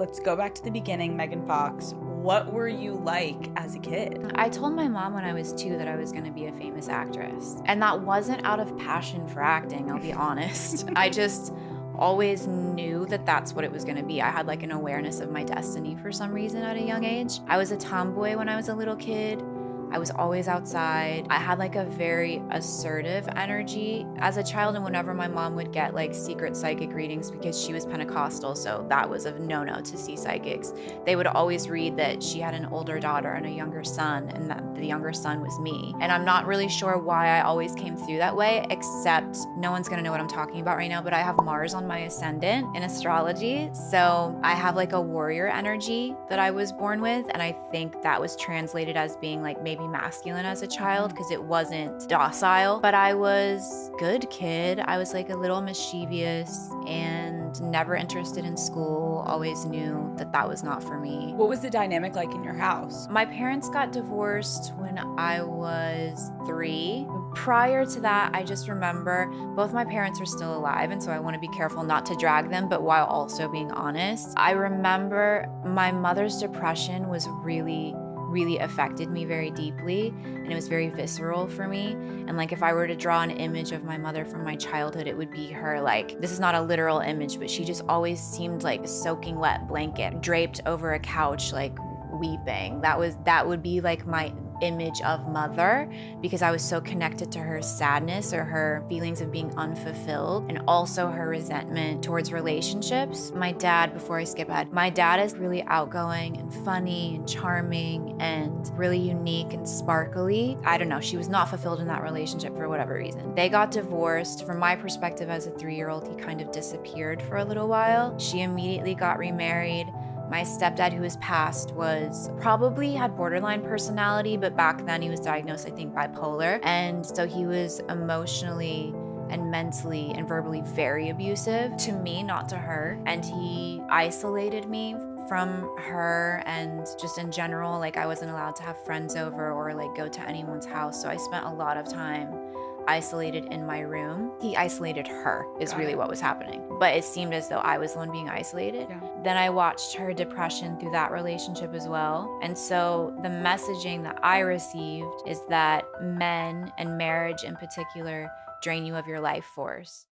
Let's go back to the beginning, Megan Fox. What were you like as a kid? I told my mom when I was 2 that I was gonna be a famous actress. And that wasn't out of passion for acting, I'll be honest. I just always knew that that's what it was gonna be. I had like an awareness of my destiny for some reason at a young age. I was a tomboy when I was a little kid. I was always outside. I had like a very assertive energy as a child, and whenever my mom would get like secret psychic readings, because she was Pentecostal, so that was a no-no to see psychics, they would always read that she had an older daughter and a younger son, and that the younger son was me. And I'm not really sure why I always came through that way, except no one's gonna know what I'm talking about right now, but I have Mars on my ascendant in astrology. So I have like a warrior energy that I was born with, and I think that was translated as being like maybe masculine as a child because it wasn't docile. But I was good kid. I was like a little mischievous and never interested in school. Always knew that that was not for me. What was the dynamic like in your house? My parents got divorced when I was 3. Prior to that, I just remember both my parents are still alive, and so I want to be careful not to drag them, but while also being honest. I remember my mother's depression was really affected me very deeply, and it was very visceral for me. And like if I were to draw an image of my mother from my childhood, it would be her, like, this is not a literal image, but she just always seemed like a soaking wet blanket draped over a couch, like weeping. That would be like my image of mother, because I was so connected to her sadness or her feelings of being unfulfilled, and also her resentment towards relationships. My dad, before I skip ahead, my dad is really outgoing and funny and charming and really unique and sparkly. I don't know, she was not fulfilled in that relationship for whatever reason. They got divorced. From my perspective as a 3-year-old, he kind of disappeared for a little while. She immediately got remarried. My stepdad, who has passed, was probably had borderline personality, but back then he was diagnosed, I think, bipolar. And so he was emotionally and mentally and verbally very abusive to me, not to her. And he isolated me from her, and just in general, like I wasn't allowed to have friends over or like go to anyone's house. So I spent a lot of time isolated in my room. He isolated her is really what was happening. But it seemed as though I was the one being isolated. Yeah. Then I watched her depression through that relationship as well. And so the messaging that I received is that men and marriage in particular drain you of your life force.